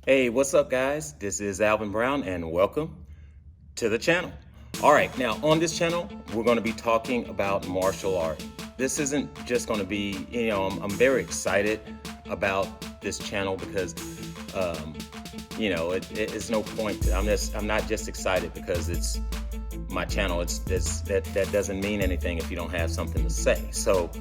Hey, what's up, guys? This is Alvin Brown, and welcome to the channel. All right, now on this channel, we're going to be talking about martial art. This isn't just going to be, I'm very excited about this channel because, it's no point. I'm not just excited because it's my channel. That doesn't mean anything if you don't have something to say. So,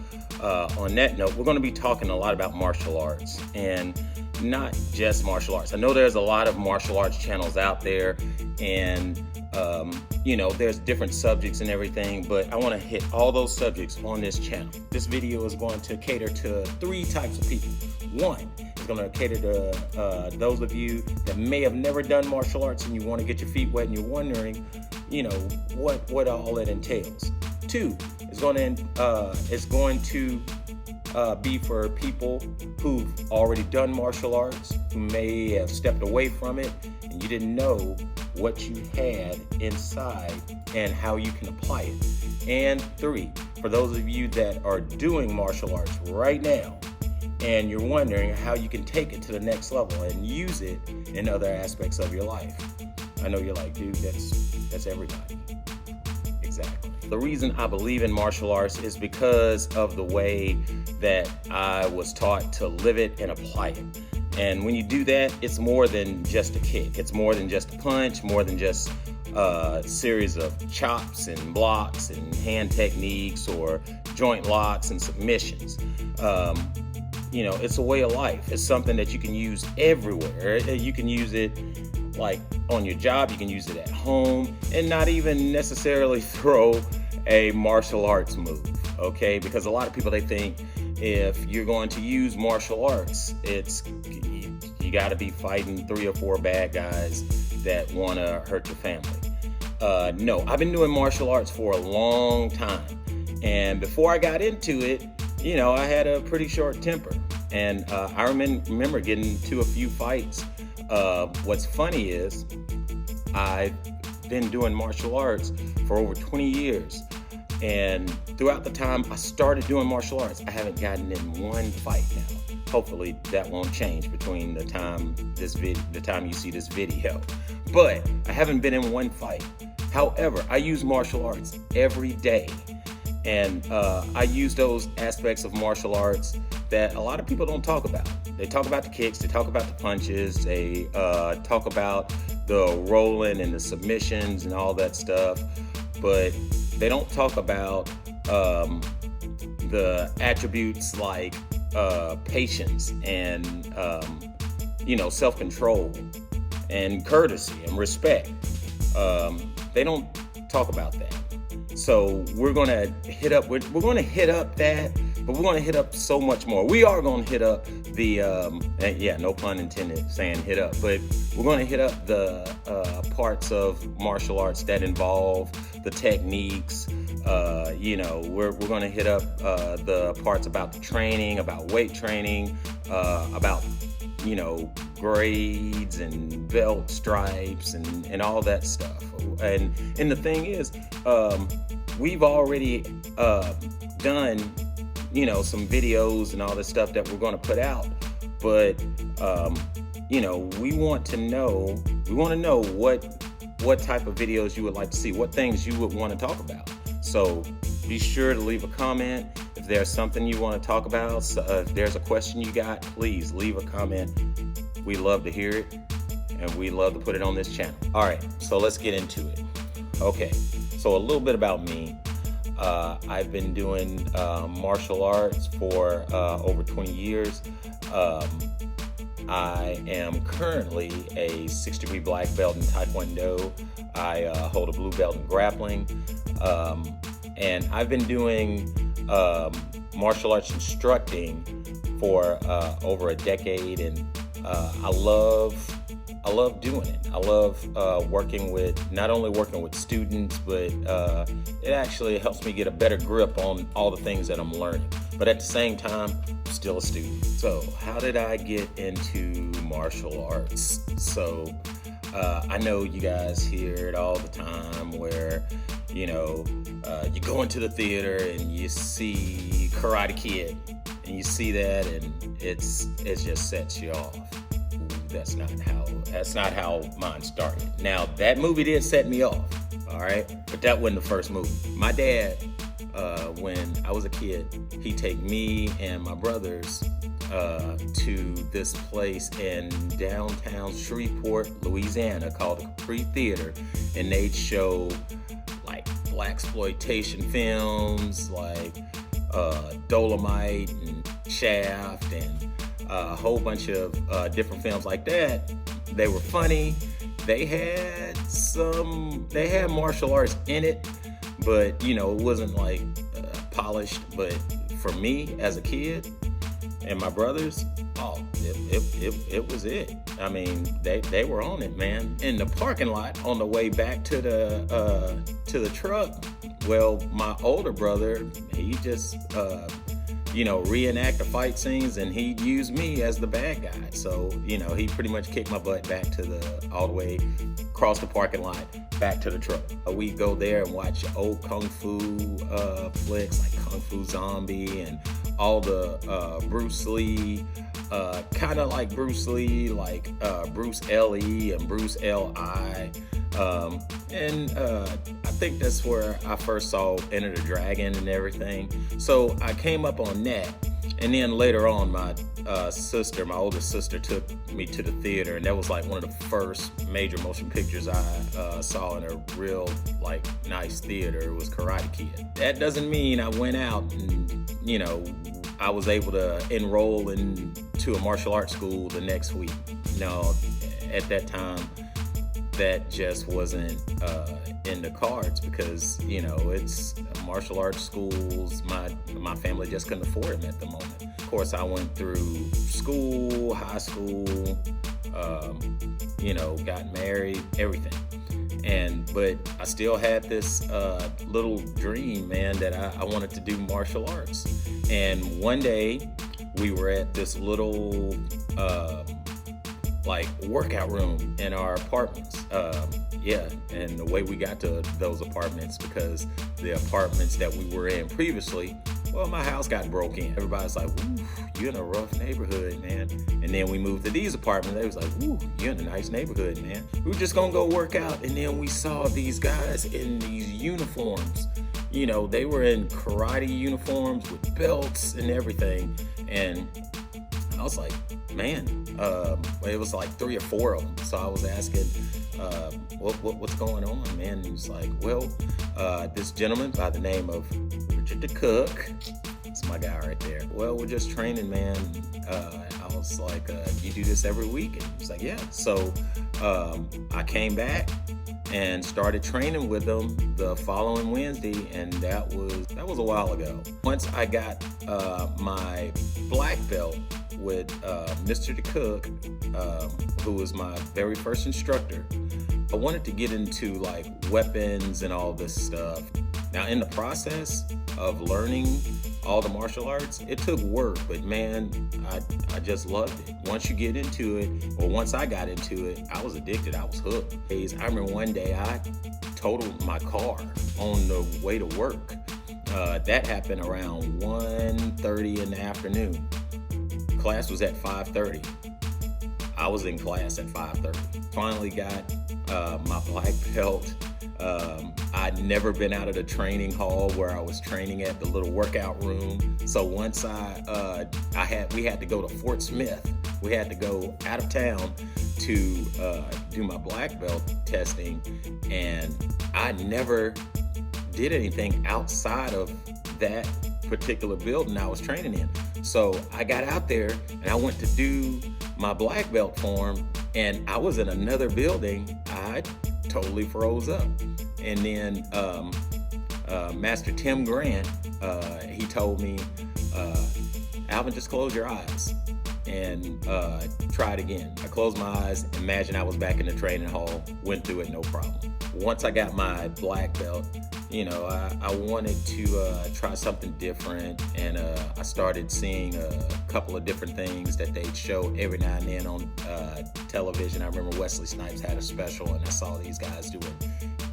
on that note, we're going to be talking a lot about martial arts and not just martial arts. I know there's a lot of martial arts channels out there, and there's different subjects and everything, but I want to hit all those subjects on this channel. This video is going to cater to three types of people. One is going to cater to those of you that may have never done martial arts and you want to get your feet wet and you're wondering, what all it entails. Two is going to be for people who've already done martial arts, who may have stepped away from it, and you didn't know what you had inside and how you can apply it. And three, for those of you that are doing martial arts right now, and you're wondering how you can take it to the next level and use it in other aspects of your life. I know you're like, dude, that's everybody. Exactly. The reason I believe in martial arts is because of the way that I was taught to live it and apply it. And when you do that, it's more than just a kick. It's more than just a punch, more than just a series of chops and blocks and hand techniques or joint locks and submissions. It's a way of life. It's something that you can use everywhere. You can use it like on your job, you can use it at home, and not even necessarily throw a martial arts move, okay? Because a lot of people, they think if you're going to use martial arts, you got to be fighting 3 or 4 bad guys that want to hurt your family. No, I've been doing martial arts for a long time, and before I got into it, I had a pretty short temper, and I remember getting into a few fights. What's funny is I've been doing martial arts for over 20 years, and throughout the time I started doing martial arts, I haven't gotten in one fight now. Hopefully that won't change between the time you see this video, but I haven't been in one fight. However, I use martial arts every day, and I use those aspects of martial arts that a lot of people don't talk about. They talk about the kicks, they talk about the punches, they talk about the rolling and the submissions and all that stuff, but they don't talk about the attributes like patience and self-control and courtesy and respect. They don't talk about that. So we're going to hit up that, but we're going to hit up so much more. We are going to hit up the, no pun intended saying hit up, but we're going to hit up the parts of martial arts that involve the techniques. We're going to hit up the parts about the training, about weight training, about, grades and belt stripes and all that stuff. And the thing is, we've already done, some videos and all this stuff that we're going to put out, but we want to know what type of videos you would like to see, what things you would want to talk about. So be sure to leave a comment if there's something you want to talk about. So, if there's a question you got, please leave a comment. We love to hear it, and we love to put it on this channel. All right, so let's get into it. Okay, so a little bit about me. I've been doing martial arts for over 20 years. I am currently a 6th-degree black belt in Taekwondo. I hold a blue belt in grappling. And I've been doing martial arts instructing for over a decade, and I love doing it. I love not only working with students, but it actually helps me get a better grip on all the things that I'm learning. But at the same time, I'm still a student. So how did I get into martial arts? So I know you guys hear it all the time where, you go into the theater and you see Karate Kid, and you see that and it just sets you off. that's not how mine started. Now that movie did set me off, all right, but that wasn't the first movie. My dad, when I was a kid, he'd take me and my brothers to this place in downtown Shreveport, Louisiana, called the Capri Theater, and they'd show like blaxploitation films like Dolomite and Shaft and a whole bunch of different films like that. They were funny. They had martial arts in it, but it wasn't like polished. But for me as a kid and my brothers, it was it. I mean, they were on it, man. In the parking lot on the way back to the truck, well, my older brother, he just reenact the fight scenes, and he'd use me as the bad guy. So, he pretty much kicked my butt back all the way across the parking lot, back to the truck. We'd go there and watch old Kung Fu flicks like Kung Fu Zombie and all the Bruce Lee, kind of like Bruce Lee, like Bruce L.E. and Bruce L.I. I think that's where I first saw Enter the Dragon and everything. So I came up on that. And then later on, my oldest sister, took me to the theater, and that was like one of the first major motion pictures I saw in a real, like, nice theater. It was Karate Kid. That doesn't mean I went out and, I was able to enroll into a martial arts school the next week. No, at that time, that just wasn't in the cards, because it's martial arts schools. My family just couldn't afford them at the moment. Of course, I went through school, high school, got married, everything. But I still had this little dream, man, that I wanted to do martial arts. And one day we were at this little workout room in our apartments. And the way we got to those apartments, because the apartments that we were in previously, well, my house got broke in. Everybody's like, "Ooh, you're in a rough neighborhood, man." And then we moved to these apartments. They was like, "Ooh, you're in a nice neighborhood, man." We were just gonna go work out, and then we saw these guys in these uniforms. They were in karate uniforms with belts and everything. And I was like, man, it was like 3 or 4 of them. So I was asking, what's going on, man? And he was like, well, this gentleman by the name of Richard the Cook, it's my guy right there. Well, we're just training, man. I was like, you do this every week? And he was like, yeah. So I came back and started training with them the following Wednesday, and that was a while ago. Once I got my black belt with Mr. DeCook, who was my very first instructor, I wanted to get into like weapons and all this stuff. Now, in the process of learning all the martial arts, it took work, but man, I just loved it. Once you get into it, or once I got into it, I was addicted. I was hooked. I remember one day I totaled my car on the way to work. That happened around 1:30 in the afternoon. Class was at 5:30. I was in class at 5:30. Finally got my black belt. I'd never been out of the training hall where I was training at, the little workout room. So once we had to go to Fort Smith. We had to go out of town to do my black belt testing, and I never did anything outside of that particular building I was training in. So I got out there and I went to do my black belt form, and I was in another building. I totally froze up. And then Master Tim Grant, he told me, Alvin, just close your eyes and try it again. I closed my eyes, imagine I was back in the training hall, went through it, no problem. Once I got my black belt, I wanted to try something different, and I started seeing a couple of different things that they'd show every now and then on television. I remember Wesley Snipes had a special, and I saw these guys doing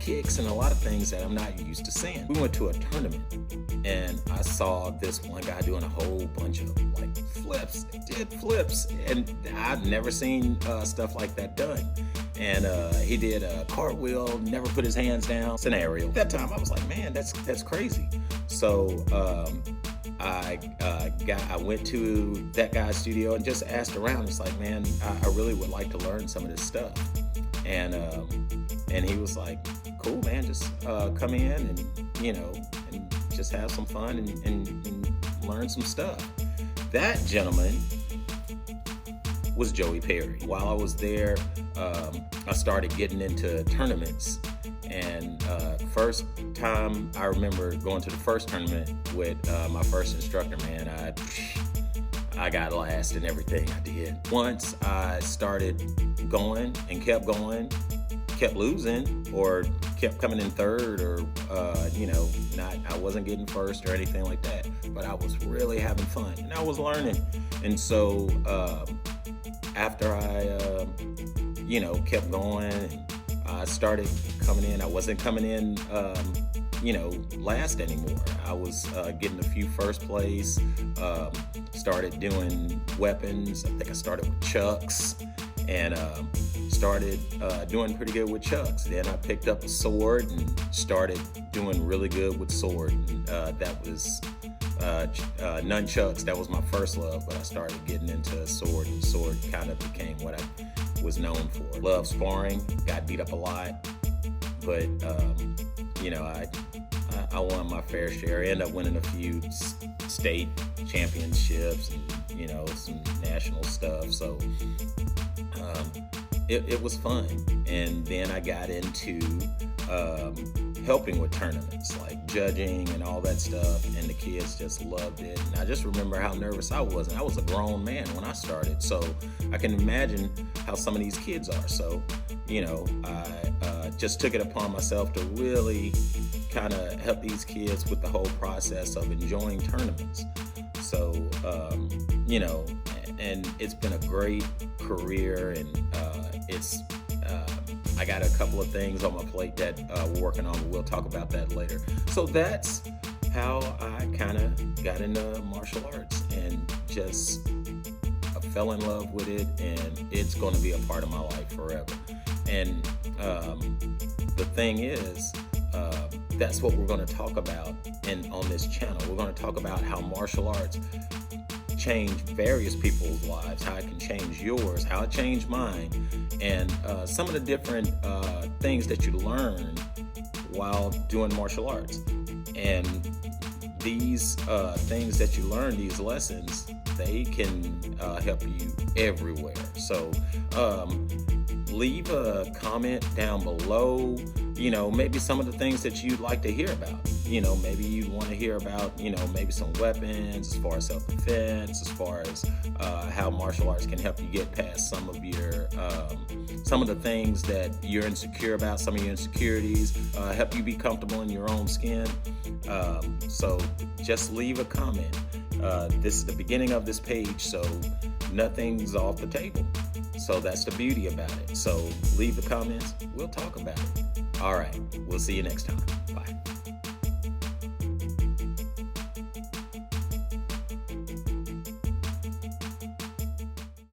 kicks and a lot of things that I'm not used to seeing. We went to a tournament and I saw this one guy doing a whole bunch of like flips, did flips, and I've never seen stuff like that done. And he did a cartwheel, never put his hands down scenario. At that time, I was like, man, that's crazy. So I went to that guy's studio and just asked around. It's like, man, I really would like to learn some of this stuff. And he was like, cool, man, just come in and, you know, and just have some fun and learn some stuff. That gentleman was Joey Perry. While I was there, I started getting into tournaments. And first time I remember going to the first tournament with my first instructor, man, I got last in everything I did. Once I started going and kept going, kept losing or kept coming in third or, you know, I wasn't getting first or anything like that, but I was really having fun and I was learning. And so after I, you know, kept going and I started coming in, I wasn't coming in, you know, last anymore. I was getting a few first place, started doing weapons. I think I started with chucks and started doing pretty good with chucks. Then I picked up a sword and started doing really good with sword. And, that was nunchucks. That was my first love, but I started getting into sword, and sword kind of became what I was known for. Love sparring, got beat up a lot, but you know, I won my fair share. I ended up winning a few state championships and, you know, some national stuff. So it was fun. And then I got into helping with tournaments, like judging and all that stuff, and the kids just loved it. And I just remember how nervous I was, and I was a grown man when I started, so I can imagine how some of these kids are. So, you know, I just took it upon myself to really kind of help these kids with the whole process of enjoying tournaments. So, you know, and it's been a great career, and I got a couple of things on my plate that we're working on, but we'll talk about that later. So that's how I kind of got into martial arts and just fell in love with it, and it's going to be a part of my life forever. And the thing is, that's what we're going to talk about on this channel. We're going to talk about how martial arts change various people's lives, how it can change yours, how it changed mine, and some of the different things that you learn while doing martial arts. And these things that you learn, these lessons, they can help you everywhere. So leave a comment down below, you know, maybe some of the things that you'd like to hear about. You know, maybe you want to hear about, you know, maybe some weapons, as far as self-defense, as far as how martial arts can help you get past some of your, some of the things that you're insecure about, some of your insecurities, help you be comfortable in your own skin. So just leave a comment. This is the beginning of this page, so nothing's off the table. So that's the beauty about it. So leave the comments. We'll talk about it. All right. We'll see you next time.